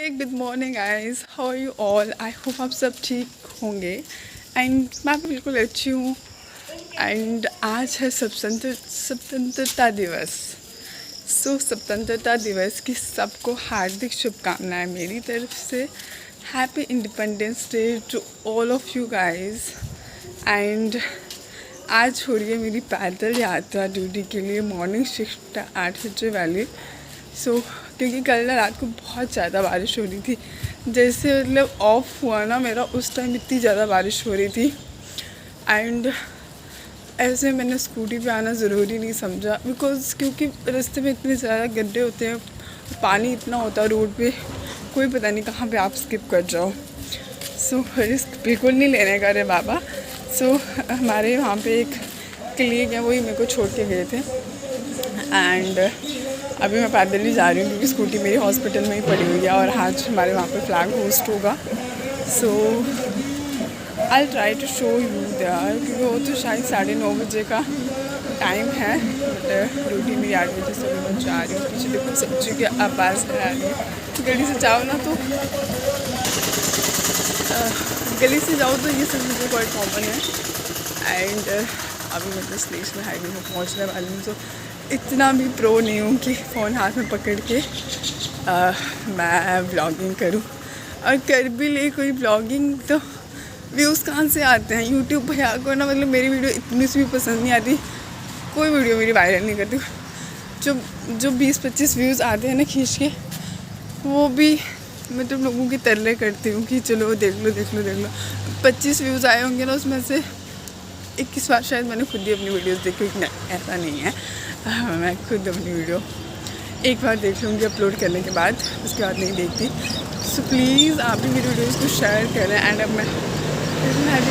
Good morning guys, how are you all. I hope आप सब ठीक होंगे एंड मैं बिल्कुल अच्छी हूँ। एंड आज है स्वतंत्रता दिवस। स्वतंत्रता दिवस की सबको हार्दिक शुभकामनाएं मेरी तरफ से। Happy independence day to all of you guys. And आज हो रही है मेरी पैदल यात्रा ड्यूटी के लिए, मॉर्निंग शिफ्ट 8 बजे वाली। क्योंकि कल ना रात को बहुत ज़्यादा बारिश हो रही थी। जैसे मतलब ऑफ हुआ ना मेरा, उस टाइम इतनी ज़्यादा बारिश हो रही थी। एंड ऐसे मैंने स्कूटी पे आना ज़रूरी नहीं समझा, क्योंकि रास्ते में इतने ज़्यादा गड्ढे होते हैं, पानी इतना होता है रोड पे, कोई पता नहीं कहाँ पे आप स्किप कर जाओ। रिस्क बिल्कुल नहीं लेने का रे बाबा। हमारे वहाँ पे एक क्लिनिक है, वही मेरे को छोड़ के गए थे। एंड अभी मैं पैदल ही जा रही हूँ क्योंकि स्कूटी मेरी हॉस्पिटल में ही पड़ी हुई है और आज हमारे वहाँ पे फ्लैग होस्ट होगा। I try to show you there, क्योंकि वो तो शायद 9:30 बजे का टाइम है, बट ड्यूटी मेरी 8 बजे से मैं जा रही हूँ। पीछे देखो सब्जी की आवाज़ आ रही है। गली से जाओ ना तो गली से जाओ तो ये सब चीज़ें बहुत कॉमन है। एंड अभी मैं बस नेशनल हाईवे में पहुँचने वाली हूँ। तो इतना भी प्रो नहीं हूँ कि फ़ोन हाथ में पकड़ के मैं ब्लॉगिंग करूँ, और कर भी ले कोई ब्लॉगिंग तो व्यूज़ कहाँ से आते हैं। यूट्यूब भैया को ना, मतलब मेरी वीडियो इतनी सी भी पसंद नहीं आती, कोई वीडियो मेरी वायरल नहीं करती। जो 20-25 व्यूज़ आते हैं ना खींच के, वो भी मतलब लोगों की तरले करती हूँ कि चलो देख लो 25 व्यूज़ आए होंगे ना, उसमें से 21 बार शायद मैंने खुद ही अपनी वीडियोस देखी। नहीं, ऐसा नहीं है। मैं खुद अपनी वीडियो एक बार देख लूँगी अपलोड करने के बाद, उसके बाद नहीं देखती। प्लीज़ आप भी मेरी वीडियोस को शेयर करें। एंड अब मैं भी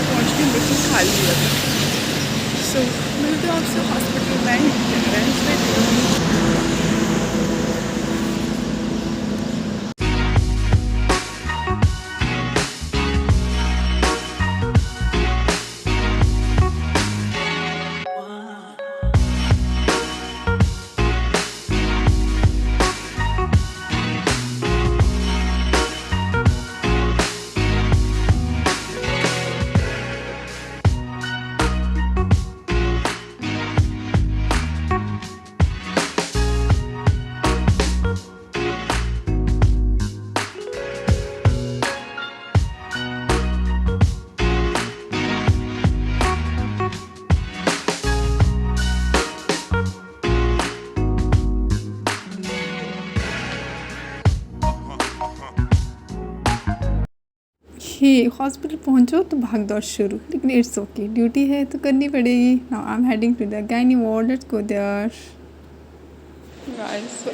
पहुँच के बिल्कुल खाली हुआ था। मिलते हो आपसे हॉस्पिटल में। ही हॉस्पिटल पहुंचो तो भाग दौड़ शुरू, लेकिन इट्स ओके, ड्यूटी है तो करनी पड़ेगी। Now I am heading to the gynae ward, let's go there. Guys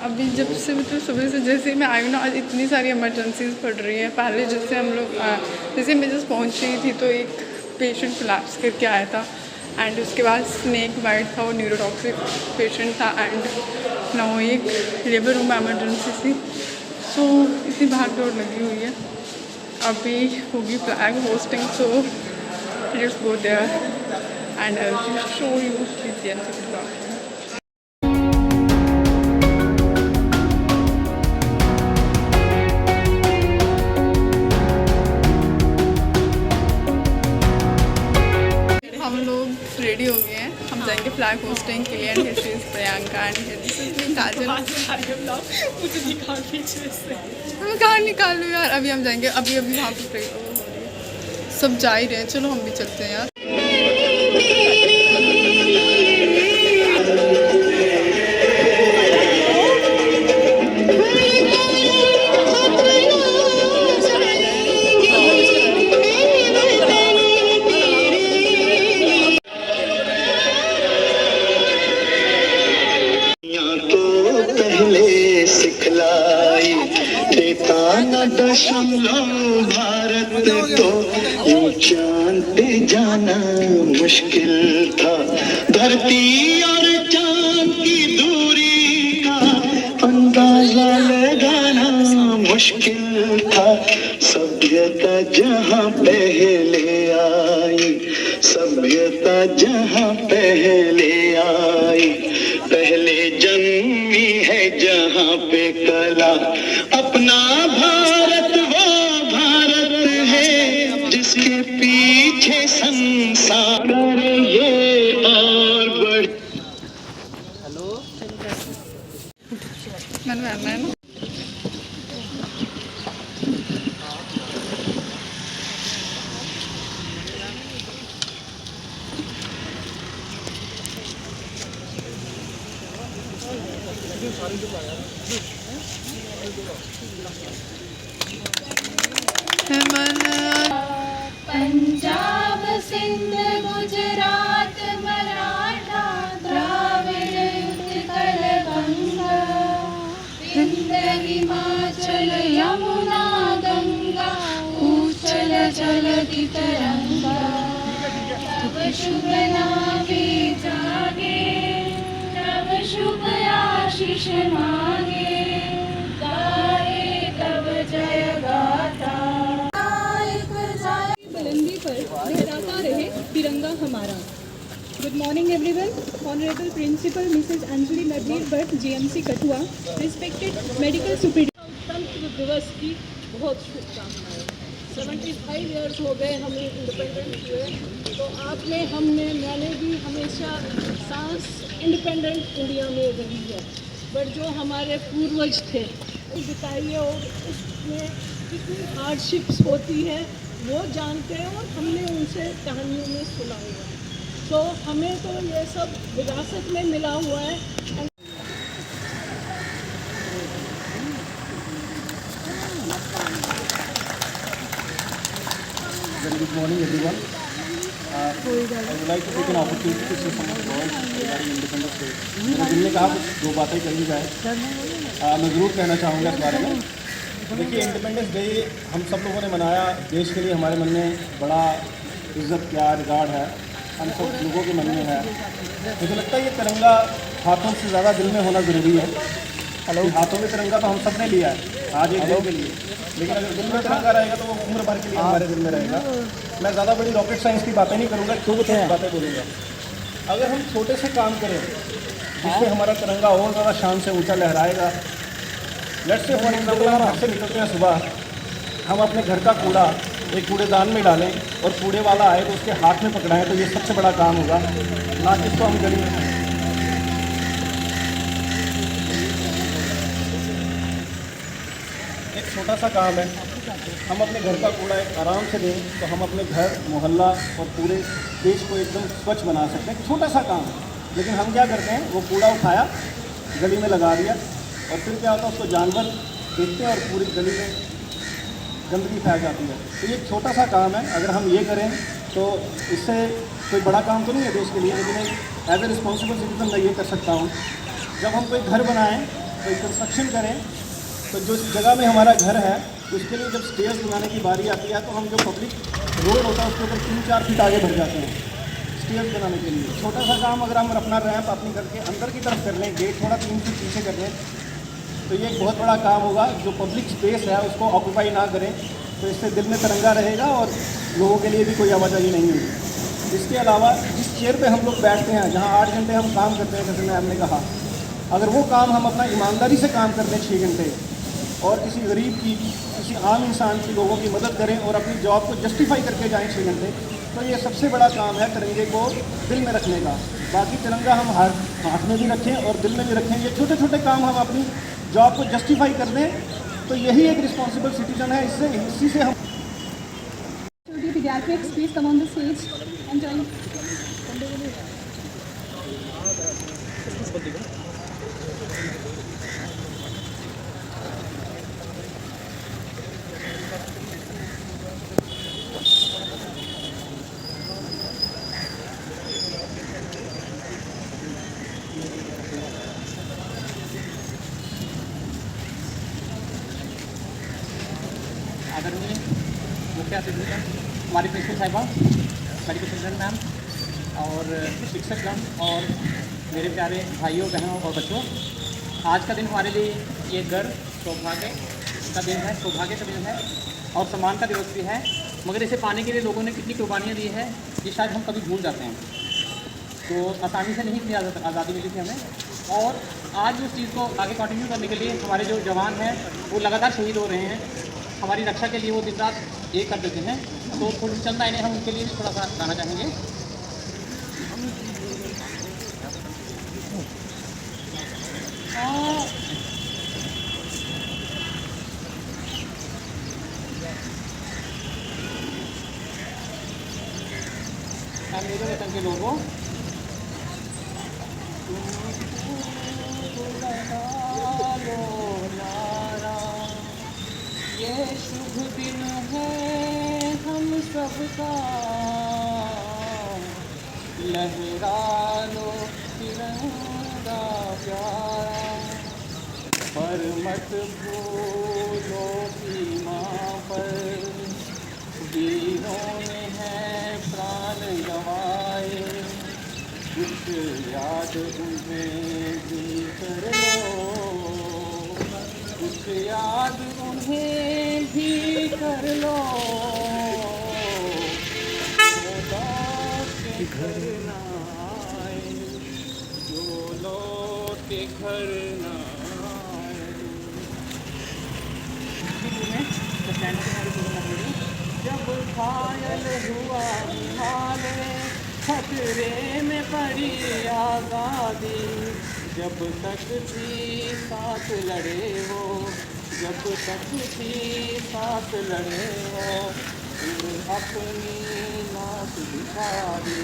अभी जब से मतलब सुबह से जैसे मैं आई हूँ ना, आज इतनी सारी इमरजेंसीज पड़ रही हैं। पहले जैसे हम लोग जैसे मैं जस्ट पहुँच रही थी तो एक पेशेंट कोलैप्स करके आया था। एंड उसके बाद स्नेक बाइट था, वो न्यूरोटॉक्सिक पेशेंट था। एंड ना वो एक लेबर रूम एमरजेंसी थी। इतनी भाग दौड़ लगी हुई है। अभी होगी flag hoisting, let's go there and I will show you the हम लोग रेडी हो गए हैं, हम जाएंगे फ्लैग होस्टिंग के लिए। And here is Priyanka and Kajal. मुझे निकाल पीछे से, मैं कहाँ निकालूँ यार। अभी हम जाएंगे, अभी वहाँ पे सब जा ही रहे हैं। चलो हम भी चलते हैं यार। भारत तो यूं चांद पे जाना मुश्किल था, धरती और चांद की दूरी का अंदाजा लगाना मुश्किल था। सभ्यता जहाँ पहले आई, सभ्यता जहाँ पहले आई, पहले जन्मी है जहाँ पे कला। अब अपना भारत वो भारत है जिसके पीछे संसार करे ये और बढ़। मैंने पंजाब सिंध गुजरात मराठा द्राविड़ उत्कल गंगा विंध्य हिमाचल यमुना गंगा उच्चल जलधि तरंगा तब शुभ नामे जागे तब शुभ आशीष मांगे गाए तब जय गाथा। बुलंदी पर लहराता रहे तिरंगा हमारा। Good morning everyone. Honourable principal Mrs Anjali Narveer Bhatt GMC Kathua, respected medical superintendent. गणतंत्र दिवस की बहुत शुभकामनाएं। 75 ईयर्स हो गए हमें इंडिपेंडेंट हुए, तो आप में मैंने भी हमेशा सांस इंडिपेंडेंट इंडिया में रही है, बट जो हमारे पूर्वज थे बिताइए और उसमें कितनी हार्डशिप्स होती है वो जानते हैं और हमने उनसे कहानियों में सुना हुआ है, तो हमें तो ये सब विरासत में मिला हुआ है। Very good morning, everyone. I would like to take an opportunity to say some words regarding Independence Day. मेरे दिल ने कहा कुछ दो बातें कही जाए, मैं ज़रूर कहना चाहूँगा इस बारे में। देखिए, इंडिपेंडेंस डे हम सब लोगों ने मनाया, देश के लिए हमारे मन में बड़ा इज़्ज़त प्यार रिगार्ड है, हम सब लोगों के मन में है। मुझे लगता है ये तिरंगा हाथों से ज़्यादा दिल में होना ज़रूरी है। हाथों में तिरंगा तो हम सब ने लिया है आज एक दिन के लिए, लेकिन अगर दिल में तिरंगा रहेगा तो वो उम्र भर के लिए हमारे दिल में रहेगा। मैं ज़्यादा बड़ी रॉकेट साइंस की बातें नहीं करूँगा, छोटी बातें बोलूँगा। अगर हम छोटे से काम करें जिससे हमारा तिरंगा और ज़्यादा शान से ऊँचा लहराएगा। लेट्स से फॉर एग्जाम्पल हम घर से निकलते हैं सुबह, हम अपने घर का कूड़ा एक कूड़ेदान में डालें और कूड़े वाला आए तो उसके हाथ में पकड़ाएं, तो ये सबसे बड़ा काम होगा, ना कि इसको हम गली में। एक छोटा सा काम है, हम अपने घर का कूड़ा एक आराम से दें तो हम अपने घर मोहल्ला और पूरे देश को एकदम स्वच्छ बना सकते हैं। छोटा सा काम है, लेकिन हम क्या करते हैं, वो कूड़ा उठाया गली में लगा दिया और फिर क्या होता है, उसको जानवर देखते हैं और पूरी गली में गंदगी फैल जाती है। तो ये छोटा सा काम है, अगर हम ये करें तो इससे कोई बड़ा काम तो नहीं है देश के लिए, लेकिन एक एज ए रिस्पॉन्सिबल सिटीजन मैं ये कर सकता हूँ। जब हम कोई घर बनाएं, कोई कंस्ट्रक्शन करें, तो जो जगह में हमारा घर है उसके लिए जब स्टेयर्स बनाने की बारी आती है तो हम जो पब्लिक रोड होता है उसके ऊपर 3-4 फीट आगे बढ़ जाते हैं स्टेयर्स बनाने के लिए। छोटा सा काम अगर हम अपना रैंप अपने घर के अंदर की तरफ कर लें, गेट थोड़ा 3 फीट पीछे कर लें, तो ये एक बहुत बड़ा काम होगा। जो पब्लिक स्पेस है उसको ऑक्यूपाई ना करें, तो इससे दिल में तिरंगा रहेगा और लोगों के लिए भी कोई आवाजाही नहीं होगी। इसके अलावा जिस चेयर पे हम लोग बैठते हैं, जहाँ 8 घंटे हम काम करते हैं, जैसे मैम ने कहा, अगर वो काम हम अपना ईमानदारी से काम कर लें 6 घंटे और किसी गरीब की, किसी आम इंसान की, लोगों की मदद करें और अपनी जॉब को जस्टिफाई करके जाएँ 6 घंटे, तो ये सबसे बड़ा काम है तिरंगे को दिल में रखने का। बाकी तिरंगा हम हाथ में भी रखें और दिल में भी रखें, ये छोटे छोटे काम हम अपनी जॉब को जस्टिफाई कर दें, तो यही एक रिस्पॉन्सिबल सिटीजन है। इसी से हम Pediatrics, please come on the stage and join. आदरणीय मुख्य अतिथि हमारी प्रिंसिपल साहिबा, मेडिकल स्टूडेंट मैम और शिक्षकगण और मेरे प्यारे भाइयों बहनों और बच्चों, आज का दिन हमारे लिए ये गर्व सौभाग्य का दिन है, सौभाग्य का दिन है और सम्मान का दिवस भी है। मगर इसे पाने के लिए लोगों ने कितनी कुर्बानियाँ दी है ये शायद हम कभी भूल जाते हैं। तो आसानी से नहीं इतनी आज़ादी मिली थी हमें, और आज उस चीज़ को आगे कंटिन्यू करने के लिए हमारे जो जवान हैं वो लगातार शहीद हो रहे हैं। हमारी रक्षा के लिए वो दिन रात एक कर देते हैं। तो थोड़ी चंद लाइनें हम उनके लिए भी थोड़ा सा गाना चाहेंगे। मेरे वतन के लोगों, ये शुभ दिन है हम सबका, लहरा लो तिरंगा प्यारा, पर मत भूलो सीमा पर वीरों ने है प्राण गंवाए, कुछ याद उन्हें भी कर लो, कुछ याद उन्हें भी कर लो, जो लौट के घर ना आए, जो लौट के घर ना आए। जब घायल हुआ हिमालय, खतरे में पड़ी आज़ादी, जब तक थी साथ लड़े वो, जब तक थी साथ लड़े वो, फिर अपनी नाक दिखा दी,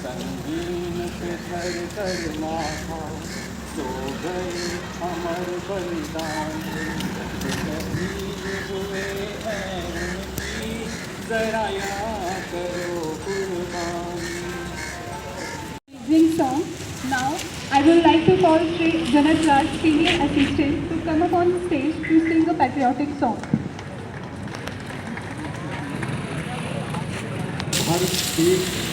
संगीन पे धर कर माथा, सो गए अमर बलिदान, शहीद हुए हैं उनकी, जरा याद करो कुर्बानी। Song. Now, I would like to call Shri Janat Raj, Senior Assistant, to come up on stage to sing a patriotic song. Bharat देश